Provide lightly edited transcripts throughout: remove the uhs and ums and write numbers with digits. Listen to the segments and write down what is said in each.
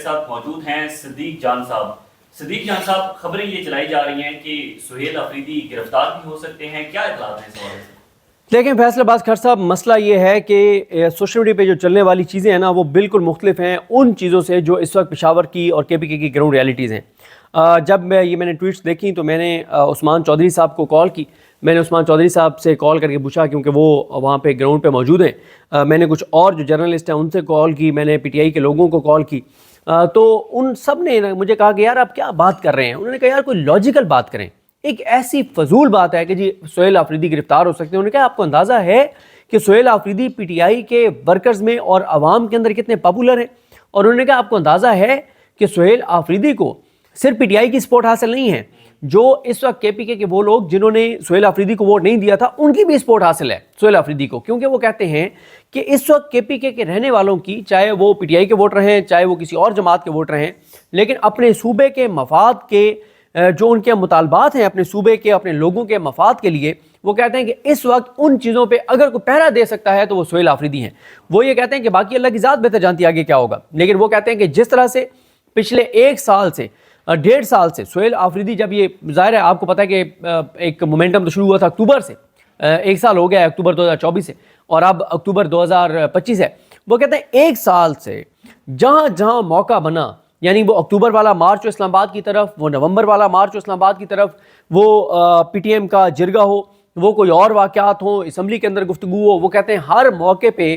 ساتھ موجود ہیں صدیق جان صاحب۔ صدیق جان صاحب، خبریں یہ چلائی جا رہی ہیں کہ سہیل آفریدی گرفتار بھی ہو سکتے ہیں، کیا اطلاعات ہیں اس حوالے سے؟ دیکھیں فیصل عباس کھر صاحب، مسئلہ یہ ہے کہ سوشل میڈیا پہ جو چلنے والی چیزیں ہیں نا، وہ بالکل مختلف ہیں ان چیزوں سے جو اس وقت پشاور کی اور کے پی کے کی گراؤنڈ ریالٹیز ہیں۔ جب میں نے ٹویٹس دیکھی تو میں نے عثمان چودھری صاحب کو کال کی۔ میں نے عثمان چودھری صاحب سے کال کر کے پوچھا، کیونکہ وہ وہاں پہ گراؤنڈ پہ موجود ہیں۔ میں نے کچھ اور جو جرنلسٹ ہیں ان سے کال کی، میں نے پی ٹی آئی کے لوگوں کو کال کی، تو ان سب نے مجھے کہا کہ یار آپ کیا بات کر رہے ہیں۔ انہوں نے کہا یار کوئی لاجیکل بات کریں، ایک ایسی فضول بات ہے کہ جی سہیل آفریدی گرفتار ہو سکتے ہیں۔ انہوں نے کہا آپ کو اندازہ ہے کہ Sohail Afridi P T I کے ورکرز میں اور عوام کے اندر کتنے پاپولر ہیں؟ اور انہوں نے کہا آپ کو اندازہ ہے کہ سہیل آفریدی کو صرف پی ٹی آئی کی سپورٹ حاصل نہیں ہے، جو اس وقت کے پی کے وہ لوگ جنہوں نے سہیل آفریدی کو ووٹ نہیں دیا تھا ان کی بھی سپورٹ حاصل ہے سہیل آفریدی کو، کیونکہ وہ کہتے ہیں کہ اس وقت کے پی کے رہنے والوں کی، چاہے وہ پی ٹی آئی کے ووٹر ہیں چاہے وہ کسی اور جماعت کے ووٹر ہیں، لیکن اپنے صوبے کے مفاد کے جو ان کے مطالبات ہیں، اپنے صوبے کے اپنے لوگوں کے مفاد کے لیے، وہ کہتے ہیں کہ اس وقت ان چیزوں پہ اگر کوئی پہرا دے سکتا ہے تو وہ سہیل آفریدی ہیں۔ وہ یہ کہتے ہیں کہ باقی اللہ کی ذات بہتر جانتی ہے آگے کیا ہوگا، لیکن وہ کہتے ہیں کہ جس طرح سے پچھلے 1.5 سال سے سہیل آفریدی، جب یہ ظاہر ہے آپ کو پتہ ہے کہ ایک مومنٹم تو شروع ہوا تھا اکتوبر سے، 1 سال ہو گیا ہے اکتوبر 2024 سے، اور اب اکتوبر 2025 ہے۔ وہ کہتے ہیں 1 سال سے جہاں جہاں موقع بنا، یعنی وہ اکتوبر والا مارچ ہو اسلام آباد کی طرف، وہ نومبر والا مارچ ہو اسلام آباد کی طرف، وہ پی ٹی ایم کا جرگہ ہو، وہ کوئی اور واقعات ہوں، اسمبلی کے اندر گفتگو ہو، وہ کہتے ہیں ہر موقع پہ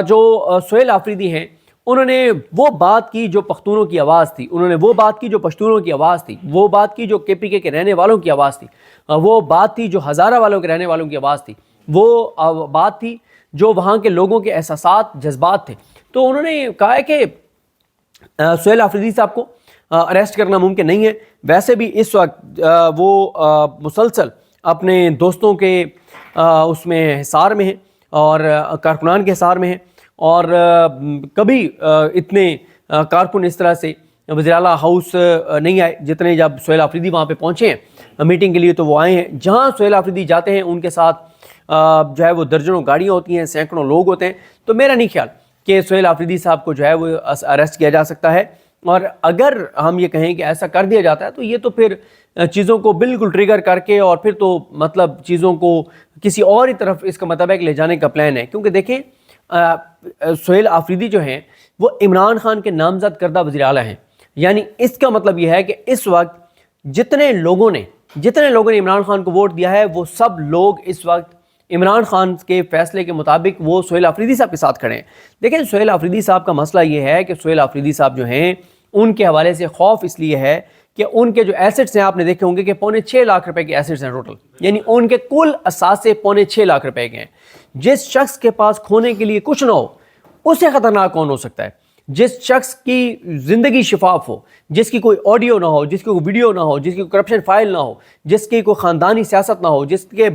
جو سہیل آفریدی ہیں انہوں نے وہ بات کی جو پختونوں کی آواز تھی، انہوں نے وہ بات کی جو پشتونوں کی آواز تھی، وہ بات کی جو کے پی کے رہنے والوں کی آواز تھی، وہ بات تھی جو ہزارہ والوں کے رہنے والوں کی آواز تھی، وہ بات تھی جو وہاں کے لوگوں کے احساسات جذبات تھے۔ تو انہوں نے کہا ہے کہ سہیل آفریدی صاحب کو اریسٹ کرنا ممکن نہیں ہے۔ ویسے بھی اس وقت وہ مسلسل اپنے دوستوں کے اس میں حصار میں ہیں اور کارکنان کے حصار میں ہیں، اور کبھی اتنے کارکن اس طرح سے وزیر اعلیٰ ہاؤس نہیں آئے جتنے جب سہیل آفریدی وہاں پہ پہنچے ہیں میٹنگ کے لیے، تو وہ آئے ہیں۔ جہاں سہیل آفریدی جاتے ہیں ان کے ساتھ جو ہے وہ درجنوں گاڑیاں ہوتی ہیں، سینکڑوں لوگ ہوتے ہیں۔ تو میرا نہیں خیال کہ سہیل آفریدی صاحب کو جو ہے وہ اریسٹ کیا جا سکتا ہے، اور اگر ہم یہ کہیں کہ ایسا کر دیا جاتا ہے تو یہ تو پھر چیزوں کو بالکل ٹریگر کر کے، اور پھر تو مطلب چیزوں کو کسی اور ہی طرف اس کا مطابق لے جانے کا پلان ہے۔ کیونکہ دیکھیں سہیل آفریدی جو ہیں وہ عمران خان کے نامزد کردہ وزیر اعلیٰ ہیں، یعنی اس کا مطلب یہ ہے کہ اس وقت جتنے لوگوں نے عمران خان کو ووٹ دیا ہے، وہ سب لوگ اس وقت عمران خان کے فیصلے کے مطابق وہ سہیل آفریدی صاحب کے ساتھ کھڑے ہیں۔ دیکھیں سہیل آفریدی صاحب کا مسئلہ یہ ہے کہ سہیل آفریدی صاحب جو ہیں ان کے حوالے سے خوف اس لیے ہے کہ ان کے جو ایسٹس ہیں، آپ نے دیکھے ہوں گے کہ 6.25 لاکھ روپے کے ایسٹس ہیں ٹوٹل، یعنی ان کے کل اثاثے 6.25 لاکھ روپے کے ہیں۔ جس شخص کے پاس کھونے کے لیے کچھ نہ ہو، اس سے خطرناک کون ہو سکتا ہے؟ جس شخص کی زندگی شفاف ہو، جس کی کوئی آڈیو نہ ہو، جس کی کوئی ویڈیو نہ ہو، جس کی کوئی کرپشن فائل نہ ہو، جس کی کوئی خاندانی سیاست نہ ہو، جس کے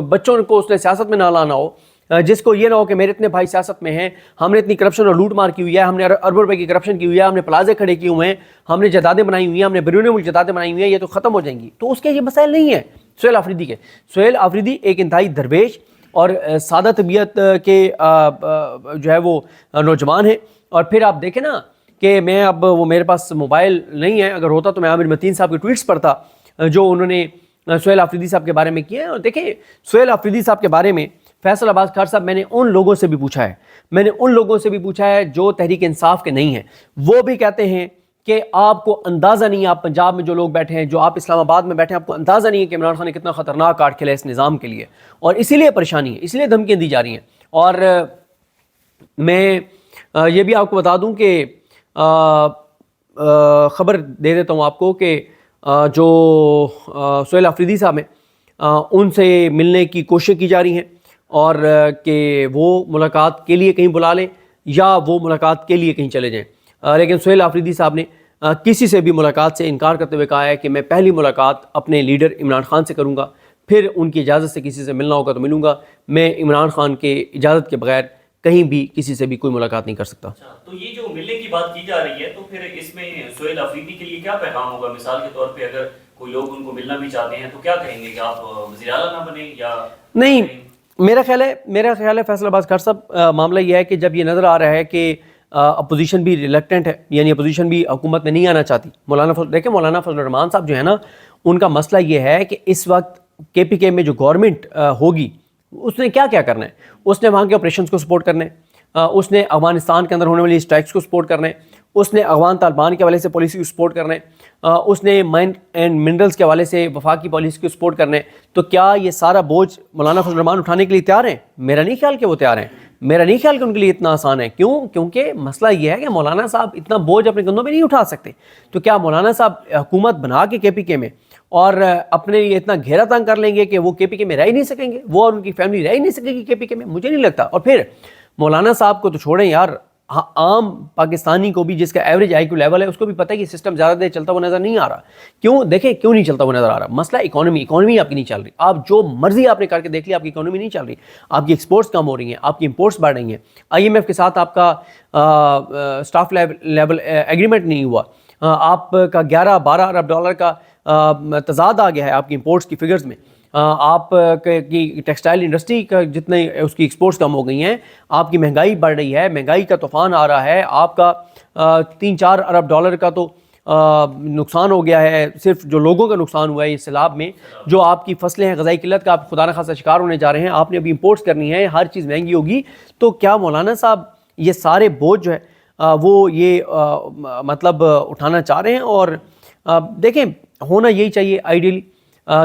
بچوں کو اس نے سیاست میں نہ لانا ہو، جس کو یہ نہ ہو کہ میرے اتنے بھائی سیاست میں ہیں، ہم نے اتنی کرپشن اور لوٹ مار کی ہوئی ہے، ہم نے اربوں روپے کی کرپشن کی ہوئی ہے، ہم نے پلازے کھڑے کیے ہوئے ہیں، ہم نے جائیدادیں بنائی ہوئی ہیں، ہم نے بیرون ملک جائیدادیں بنائی ہوئی ہیں، یہ تو ختم ہو جائیں گی۔ تو اس کے یہ مسائل نہیں ہیں سہیل آفریدی کے۔ سہیل آفریدی ایک انتہائی درویش اور سادہ طبیعت کے جو ہے وہ نوجوان ہیں۔ اور پھر آپ دیکھیں نا کہ میں اب وہ میرے پاس موبائل نہیں ہے، اگر ہوتا تو میں عامر متین صاحب کے ٹویٹس پڑھتا جو انہوں نے سہیل آفریدی صاحب کے بارے میں کیے ہیں۔ اور دیکھیں سہیل آفریدی صاحب کے بارے میں فیصل عباس کھر صاحب، میں نے ان لوگوں سے بھی پوچھا ہے جو تحریک انصاف کے نہیں ہیں، وہ بھی کہتے ہیں کہ آپ کو اندازہ نہیں ہے، آپ پنجاب میں جو لوگ بیٹھے ہیں، جو آپ اسلام آباد میں بیٹھے ہیں، آپ کو اندازہ نہیں ہے کہ عمران خان نے کتنا خطرناک کارڈ کھیلا ہے اس نظام کے لیے، اور اسی لیے پریشانی ہے، اس لیے دھمکیاں دی جا رہی ہیں۔ اور میں یہ بھی آپ کو بتا دوں کہ خبر دے دیتا ہوں آپ کو کہ جو سہیل آفریدی صاحب ہیں ان سے ملنے کی کوشش کی جا رہی ہیں، اور کہ وہ ملاقات کے لیے کہیں بلا لیں یا وہ ملاقات کے لیے کہیں چلے جائیں۔ لیکن سہیل آفریدی صاحب نے کسی سے بھی ملاقات سے انکار کرتے ہوئے کہا ہے کہ میں پہلی ملاقات اپنے لیڈر عمران خان سے کروں گا، پھر ان کی اجازت سے کسی سے ملنا ہوگا تو ملوں گا، میں عمران خان کے اجازت کے بغیر کہیں بھی کسی سے بھی کوئی ملاقات نہیں کر سکتا۔ تو یہ جو ملنے کی بات کی جا رہی ہے، تو پھر اس میں سہیل آفریدی کے لیے کیا پیغام ہوگا؟ مثال کے طور پہ اگر کوئی لوگ ان کو ملنا بھی چاہتے ہیں تو کیا کہیں گے کہ آپ وزیر اعلیٰ نہ بنیں یا نہیں؟ میرا خیال ہے فیصل عباس کھر صاحب، معاملہ یہ ہے کہ جب یہ نظر آ رہا ہے کہ اپوزیشن بھی ریلیکٹنٹ ہے، یعنی اپوزیشن بھی حکومت میں نہیں آنا چاہتی. دیکھیں مولانا فضل الرحمان صاحب جو ہے نا، ان کا مسئلہ یہ ہے کہ اس وقت کے پی کے میں جو گورنمنٹ ہوگی اس نے کیا کیا کرنا ہے. اس نے وہاں کے آپریشنز کو سپورٹ کرنا ہے، اس نے افغانستان کے اندر ہونے والی اسٹرائکس کو سپورٹ کرنا ہے، اس نے افغان طالبان کے حوالے سے پالیسی کو سپورٹ کرنا ہے، اس نے مائن اینڈ منرلز کے حوالے سے وفاقی پالیسی کو سپورٹ کرنا ہے. تو کیا یہ سارا بوجھ مولانا فضل الرحمان اٹھانے کے لیے تیار ہیں؟ میرا نہیں خیال کہ وہ تیار ہیں، میرا نہیں خیال کہ ان کے لیے اتنا آسان ہے. کیوں؟ کیونکہ مسئلہ یہ ہے کہ مولانا صاحب اتنا بوجھ اپنے کندھوں پہ نہیں اٹھا سکتے. تو کیا مولانا صاحب حکومت بنا کے پی کے میں اور اپنے لیے اتنا گھیرا تنگ کر لیں گے کہ وہ کے پی کے میں رہ ہی نہیں سکیں گے، وہ اور ان کی فیملی رہ ہی نہیں سکے گی پی کے میں؟ مجھے نہیں لگتا. اور پھر مولانا صاحب کو تو چھوڑیں یار، عام پاکستانی کو بھی جس کا ایوریج آئی کیو لیول ہے اس کو بھی پتہ ہے کہ سسٹم زیادہ دیر چلتا ہوا نظر نہیں آ رہا. کیوں؟ دیکھیں کیوں نہیں چلتا ہوا نظر آ رہا. مسئلہ اکانومی آپ کی نہیں چل رہی. آپ جو مرضی آپ نے کر کے دیکھ لیا، آپ کی اکانومی نہیں چل رہی. آپ کی ایکسپورٹس کم ہو رہی ہیں، آپ کی امپورٹس بڑھ رہی ہیں. آئی ایم ایف کے ساتھ آپ کا اسٹاف لیول ایگریمنٹ نہیں ہوا. آپ کا 11-12 ارب ڈالر کا تضاد آ گیا ہے آپ کی امپورٹس کی فگرز میں. آپ کی ٹیکسٹائل انڈسٹری کا جتنے اس کی ایکسپورٹس کم ہو گئی ہیں. آپ کی مہنگائی بڑھ رہی ہے، مہنگائی کا طوفان آ رہا ہے. آپ کا 3-4 ارب ڈالر کا تو نقصان ہو گیا ہے. صرف جو لوگوں کا نقصان ہوا ہے اس سیلاب میں، جو آپ کی فصلیں ہیں غذائی قلت کا آپ خدا نخواستہ شکار ہونے جا رہے ہیں. آپ نے ابھی امپورٹس کرنی ہے، ہر چیز مہنگی ہوگی. تو کیا مولانا صاحب یہ سارے بوجھ جو ہے وہ یہ مطلب اٹھانا چاہ رہے ہیں؟ اور دیکھیں ہونا یہی چاہیے آئیڈیلی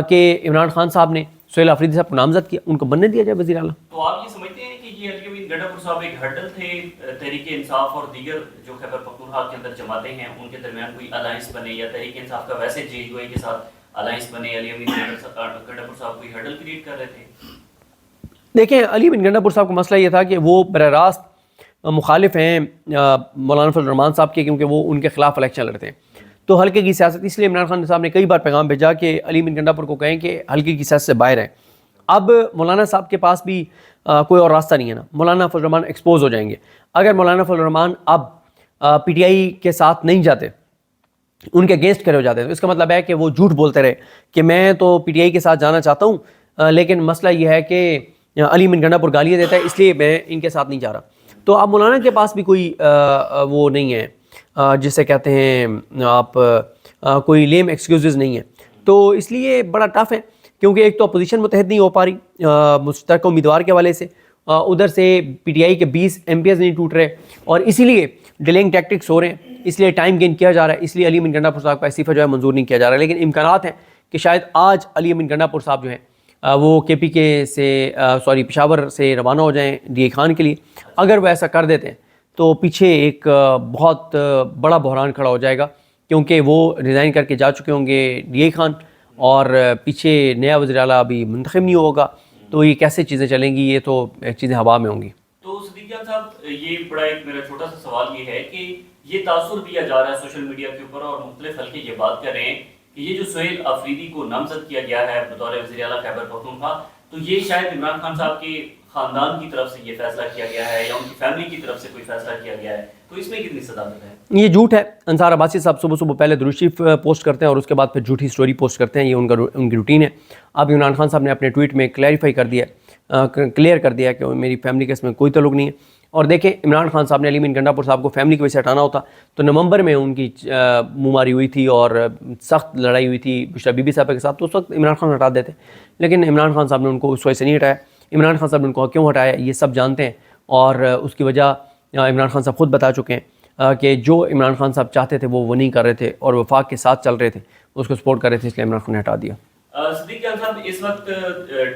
کہ عمران خان صاحب نے سہیل آفریدی صاحب کو نامزد کیا، ان کو بننے دیا جائے وزیر اعلیٰ. تو آپ یہ سمجھتے ہیں کہ یہ علی امین گنڈا پور صاحب ایک ہرڈل تھے تحریک انصاف اور دیگر جو خیبر پختونخوا کے اندر جماعتیں ہیں ان کے درمیان کوئی الائنس بنے، یا تحریک انصاف کا ویسے جے یو اے کے ساتھ الائنس بنے، علی امین گنڈا پور صاحب کوئی ہرڈل کریٹ کر رہے تھے؟ دیکھیں علی امین گنڈا پور صاحب کا مسئلہ یہ تھا کہ وہ براہ راست مخالف ہیں مولانا فضل الرحمان صاحب کے، کیونکہ وہ ان کے خلاف الیکشن لڑتے ہیں. تو حلقے کی سیاست، اس لیے عمران خان صاحب نے کئی بار پیغام بھیجا کہ علی امین گنڈا پور کو کہیں کہ حلقے کی سیاست سے باہر ہیں. اب مولانا صاحب کے پاس بھی کوئی اور راستہ نہیں ہے نا. مولانا فضل الرحمان ایکسپوز ہو جائیں گے. اگر مولانا فضل الرحمان اب پی ٹی آئی کے ساتھ نہیں جاتے، ان کے اگینسٹ کھڑے ہو جاتے، تو اس کا مطلب ہے کہ وہ جھوٹ بولتے رہے کہ میں تو پی ٹی آئی کے ساتھ جانا چاہتا ہوں، لیکن مسئلہ یہ ہے کہ علی امین گنڈا پور گالیاں دیتا ہے اس لیے میں ان کے ساتھ نہیں جا رہا. تو اب مولانا کے پاس بھی کوئی وہ نہیں ہے جسے کہتے ہیں آپ کوئی لیم ایکسکیوزز نہیں ہے. تو اس لیے بڑا ٹف ہے، کیونکہ ایک تو اپوزیشن متحد نہیں ہو پا رہی مشترکہ امیدوار کے حوالے سے، ادھر سے پی ٹی آئی کے 20 ایم پی ایز نہیں ٹوٹ رہے، اور اسی لیے ڈیلنگ ٹیکٹکس ہو رہے ہیں، اس لیے ٹائم گین کیا جا رہا ہے، اس لیے علی امین گنڈا پور صاحب کا استعفیٰ جو ہے منظور نہیں کیا جا رہا ہے. لیکن امکانات ہیں کہ شاید آج علی امین گنڈا پور صاحب جو ہیں وہ کے پی کے سے پشاور سے روانہ ہو جائیں ڈی اے خان کے لیے. اگر وہ ایسا کر دیتے ہیں تو پیچھے ایک بہت بڑا بحران کھڑا ہو جائے گا، کیونکہ وہ ریزائن کر کے جا چکے ہوں گے ڈی اے خان، اور پیچھے نیا وزیر اعلیٰ ابھی منتخب نہیں ہوگا. تو یہ کیسے چیزیں چلیں گی؟ یہ تو چیزیں ہوا میں ہوں گی. تو صدیق جان صاحب، یہ بڑا ایک میرا چھوٹا سا سوال یہ ہے کہ یہ تاثر دیا جا رہا ہے سوشل میڈیا کے اوپر، اور مختلف حلقے یہ بات کر رہے ہیں کہ یہ جو سہیل آفریدی کو نامزد کیا گیا ہے بطور وزیر اعلیٰ خیبر پختونخوا، تو یہ شاید عمران خان صاحب کے خاندان کی طرف سے یہ فیصلہ کیا گیا ہے یا ان کی فیملی کی طرف سے کوئی فیصلہ کیا گیا ہے. تو اس میں کتنی صداقت ہے؟ یہ جھوٹ ہے. انصار عباسی صاحب صبح پہلے درود شریف پوسٹ کرتے ہیں اور اس کے بعد پھر جھوٹی سٹوری پوسٹ کرتے ہیں. یہ ان کی روٹین ہے. اب عمران خان صاحب نے اپنے ٹویٹ میں کلیئر کر دیا کہ میری فیملی کا اس میں کوئی تعلق نہیں ہے. اور دیکھیں عمران خان صاحب نے علی امین گنڈا پور صاحب کو فیملی کی وجہ سے ہٹانا ہوتا تو نومبر میں ان کی منہ ماری ہوئی تھی اور سخت لڑائی ہوئی تھی بشرا بی بی صاحب کے ساتھ، تو اس وقت عمران خان ہٹا دیتے. لیکن عمران خان صاحب نے ان کو اس وجہ سے نہیں ہٹایا. عمران خان صاحب نے ان کو کیوں ہٹایا یہ سب جانتے ہیں، اور اس کی وجہ عمران خان صاحب خود بتا چکے ہیں کہ جو عمران خان صاحب چاہتے تھے وہ نہیں کر رہے تھے، اور وفاق کے ساتھ چل رہے تھے، اس کو سپورٹ کر رہے تھے، اس لیے عمران خان نے ہٹا دیا. صدیق جان صاحب، اس وقت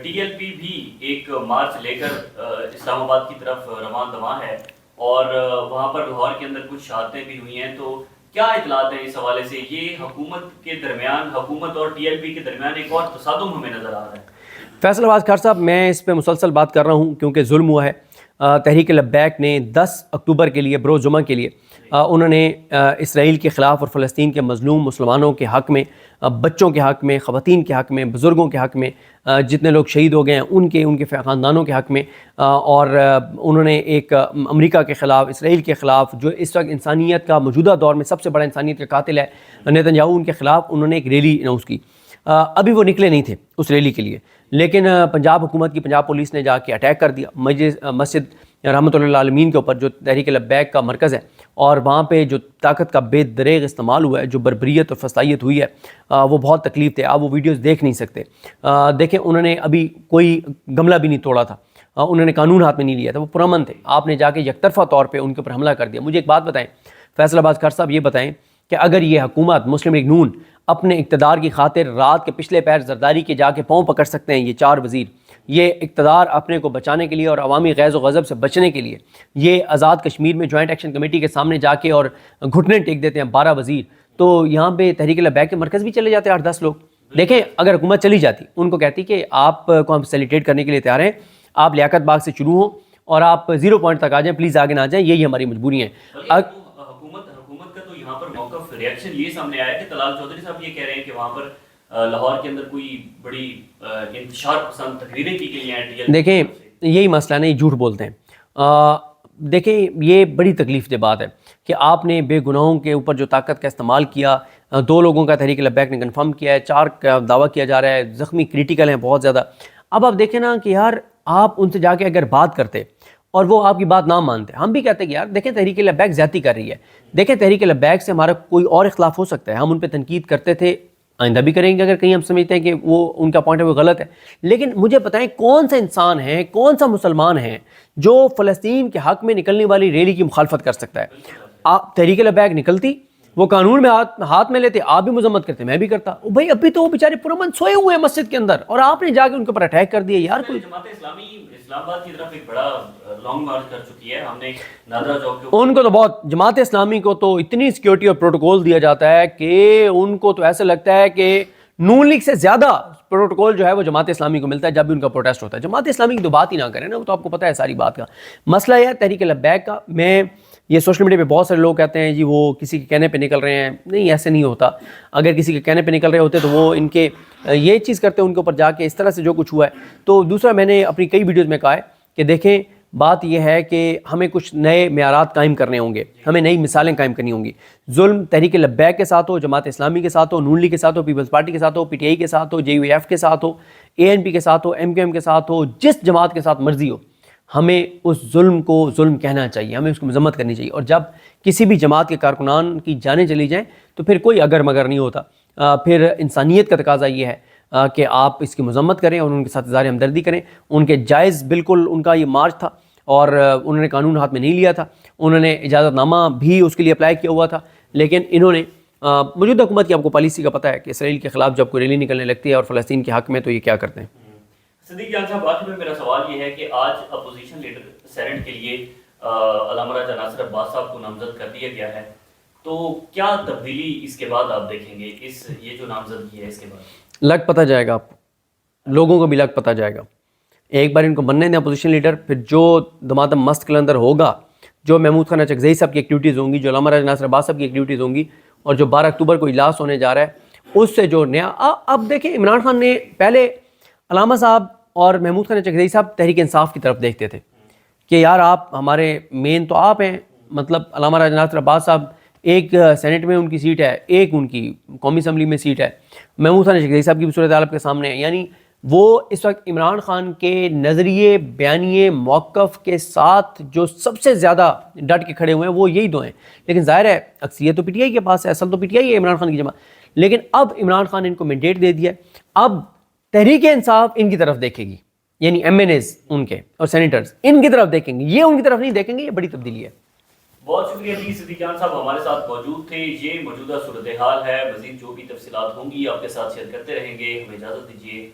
ٹی ایل پی بھی ایک مارچ لے کر اسلام آباد کی طرف رواں دواں ہے، اور وہاں پر لاہور کے اندر کچھ شہادتیں بھی ہوئی ہیں. تو کیا اطلاعات ہیں اس حوالے سے؟ یہ حکومت کے درمیان، حکومت اور ٹی ایل پی کے درمیان ایک اور تصادم ہمیں نظر آ رہا ہے. فیصل عباس خان صاحب، میں اس پہ مسلسل بات کر رہا ہوں کیونکہ ظلم ہوا ہے. تحریک لبیک نے 10 اکتوبر کے لیے، بروز جمعہ کے لیے، انہوں نے اسرائیل کے خلاف اور فلسطین کے مظلوم مسلمانوں کے حق میں، بچوں کے حق میں، خواتین کے حق میں، بزرگوں کے حق میں، جتنے لوگ شہید ہو گئے ہیں ان کے خاندانوں کے حق میں، اور انہوں نے ایک امریکہ کے خلاف، اسرائیل کے خلاف، جو اس وقت انسانیت کا موجودہ دور میں سب سے بڑا انسانیت کا قاتل ہے نیتن یاہو، ان کے خلاف انہوں نے ایک ریلی اناؤنس کی. ابھی وہ نکلے نہیں تھے اس ریلی کے لیے، لیکن پنجاب حکومت کی، پنجاب پولیس نے جا کے اٹیک کر دیا. مسجد رحمۃ اللہ عالمین کے اوپر جو تحریک لبیک کا مرکز ہے، اور وہاں پہ جو طاقت کا بے دریغ استعمال ہوا ہے، جو بربریت اور فسطائیت ہوئی ہے، وہ بہت تکلیف دہ۔ آپ وہ ویڈیوز دیکھ نہیں سکتے۔ دیکھیں انہوں نے ابھی کوئی گملہ بھی نہیں توڑا تھا، انہوں نے قانون ہاتھ میں نہیں لیا تھا، وہ پرامن تھے۔ آپ نے جا کے یک طرفہ طور پہ ان کے اوپر حملہ کر دیا۔ مجھے ایک بات بتائیں فیصل عباس کھر صاحب، یہ بتائیں کہ اگر یہ حکومت مسلم لیگ نون اپنے اقتدار کی خاطر رات کے پچھلے پیر زرداری کے جا کے پاؤں پکڑ سکتے ہیں، یہ 4 وزیر، یہ اقتدار اپنے کو بچانے کے لیے اور عوامی غیظ و غضب سے بچنے کے لیے یہ آزاد کشمیر میں جوائنٹ ایکشن کمیٹی کے سامنے جا کے اور گھٹنے ٹیک دیتے ہیں 12 وزیر، تو یہاں پہ تحریک لبیک کے مرکز بھی چلے جاتے ہیں 8-10 لوگ۔ دیکھیں اگر حکومت چلی جاتی، ان کو کہتی کہ آپ کو ہم فیسیلیٹیٹ کرنے کے لیے تیار ہیں، آپ لیاقت باغ سے شروع ہوں اور آپ 0 پوائنٹ تک آ جائیں، پلیز آگے نہ آ جائیں، یہی ہماری مجبوری ہے۔ حکومت کا تو یہاں پر موقف ریئیکشن یہ سامنے آیا کہ طلال چودھری صاحب یہ کہہ رہے ہیں کہ وہاں پر لاہور کے اندر کوئی بڑی انتشار پسند تقریریں کی گئی ہیں۔ دیکھیں یہی مسئلہ نہیں، جھوٹ بولتے ہیں۔ دیکھیں یہ بڑی تکلیف دہ بات ہے کہ آپ نے بے گناہوں کے اوپر جو طاقت کا استعمال کیا، 2 لوگوں کا تحریک لبیک نے کنفرم کیا ہے، 4 کا دعویٰ کیا جا رہا ہے، زخمی کریٹیکل ہیں بہت زیادہ۔ اب آپ دیکھیں نا کہ یار آپ ان سے جا کے اگر بات کرتے اور وہ آپ کی بات نہ مانتے، ہم بھی کہتے ہیں کہ یار دیکھیں تحریک لبیک زیادتی کر رہی ہے، دیکھیں تحریک لبیک سے ہمارا کوئی اور اختلاف ہو سکتا ہے، ہم ان پہ تنقید کرتے تھے، آئندہ بھی کریں گے اگر کہیں ہم سمجھتے ہیں کہ وہ ان کا پوائنٹ آف ویو غلط ہے، لیکن مجھے بتائیں کون سا انسان ہے، کون سا مسلمان ہے جو فلسطین کے حق میں نکلنے والی ریلی کی مخالفت کر سکتا ہے؟ آپ تحریک لبیک نکلتی، وہ قانون میں ہاتھ میں لیتے، آپ بھی مذمت کرتے، میں بھی کرتا، بھائی ابھی تو وہ بیچارے پرامن سوئے ہوئے ہیں مسجد کے اندر اور آپ نے جا کے ان کے اوپر اٹیک کر دیا۔ یار کوئی جماعت اسلامی اسلام آباد کی طرف ایک بڑا لانگ مارچ کر چکی ہے، ہم نے نادرا چوک کے ان کو تو بہت، جماعت اسلامی کو تو اتنی سیکیورٹی اور پروٹوکول دیا جاتا ہے کہ ان کو تو ایسے لگتا ہے کہ نون لیگ سے زیادہ پروٹوکول جو ہے وہ جماعت اسلامی کو ملتا ہے جب بھی ان کا پروٹیسٹ ہوتا ہے۔ جماعت اسلامی کی تو بات ہی نہ کریں نا، وہ تو آپ کو پتہ ہے ساری بات کا۔ مسئلہ یہ ہے تحریک لبیک کا، میں یہ سوشل میڈیا پہ بہت سارے لوگ کہتے ہیں جی وہ کسی کے کہنے پہ نکل رہے ہیں، نہیں ایسے نہیں ہوتا۔ اگر کسی کے کہنے پہ نکل رہے ہوتے تو وہ ان کے یہ چیز کرتے ان کے اوپر جا کے، اس طرح سے جو کچھ ہوا ہے۔ تو دوسرا میں نے اپنی کئی ویڈیوز میں کہا ہے کہ دیکھیں بات یہ ہے کہ ہمیں کچھ نئے معیارات قائم کرنے ہوں گے، ہمیں نئی مثالیں قائم کرنی ہوں گی۔ ظلم تحریک لبیک کے ساتھ ہو، جماعت اسلامی کے ساتھ ہو، نون لیگ کے ساتھ ہو، پیپلز پارٹی کے ساتھ ہو، پی ٹی آئی کے ساتھ ہو، JUF کے ساتھ ہو، ANP کے ساتھ ہو، MQM کے ساتھ ہو، جس جماعت کے ساتھ مرضی ہو، ہمیں اس ظلم کو ظلم کہنا چاہیے، ہمیں اس کو مذمت کرنی چاہیے۔ اور جب کسی بھی جماعت کے کارکنان کی جانیں چلی جائیں تو پھر کوئی اگر مگر نہیں ہوتا، پھر انسانیت کا تقاضا یہ ہے کہ آپ اس کی مذمت کریں اور ان کے ساتھ اظہار ہمدردی کریں۔ ان کے جائز بالکل ان کا یہ مارچ تھا اور انہوں نے قانون ہاتھ میں نہیں لیا تھا، انہوں نے اجازت نامہ بھی اس کے لیے اپلائی کیا ہوا تھا، لیکن انہوں نے موجودہ حکومت کی آپ کو پالیسی کا پتہ ہے کہ اسرائیل کے خلاف جب کوئی ریلی نکلنے لگتی ہے اور فلسطین کے حق میں تو یہ کیا کرتے ہیں۔ صدیق جان صاحب، آخر میں میرا سوال یہ ہے کہ آج اپوزیشن لیڈر سینیٹ کے لیے علامہ راجہ ناصر عباس صاحب کو نامزد کر دیا گیا ہے، تو کیا تبدیلی اس کے بعد آپ دیکھیں گے؟ یہ جو نامزدگی ہے اس کے بعد لگ پتہ جائے گا، آپ لوگوں کو بھی لگ پتہ جائے گا۔ ایک بار ان کو بننے دیں اپوزیشن لیڈر، پھر جو دمادم مست کلندر ہوگا، جو محمود خان اچکزئی صاحب کی ایکٹیویٹیز ہوں گی، جو علامہ راجہ ناصر عباس صاحب کی ایکٹیویٹیز ہوں گی، اور جو 12 اکتوبر کو اجلاس ہونے جا رہا ہے اس سے جو نیا اب دیکھیں عمران خان نے پہلے علامہ صاحب اور محمود خان اچکزئی صاحب تحریک انصاف کی طرف دیکھتے تھے کہ یار آپ ہمارے مین تو آپ ہیں، مطلب علامہ راجہ ناصر عباس صاحب ایک سینٹ میں ان کی سیٹ ہے، ایک ان کی قومی اسمبلی میں سیٹ ہے، محمود خان اچکزئی صاحب کی بھی صورتحال آپ کے سامنے ہے، یعنی وہ اس وقت عمران خان کے نظریے، بیانیے، موقف کے ساتھ جو سب سے زیادہ ڈٹ کے کھڑے ہوئے ہیں وہ یہی دو ہیں۔ لیکن ظاہر ہے اکثریت تو پی ٹی آئی کے پاس ہے، اصل تو پی ٹی آئی ہے عمران خان کی جماعت، لیکن اب عمران خان نے ان کو مینڈیٹ دے دیا ہے، اب تحریک انصاف ان کی طرف دیکھے گی، یعنی MNAs ان کے اور سینیٹرز ان کی طرف دیکھیں گے، یہ ان کی طرف نہیں دیکھیں گے، یہ بڑی تبدیلی ہے۔ بہت شکریہ جی، صدیق جان صاحب ہمارے ساتھ موجود تھے۔ یہ موجودہ صورتحال ہے، مزید جو بھی تفصیلات ہوں گی آپ کے ساتھ شیئر کرتے رہیں گے، ہمیں اجازت دیجیے۔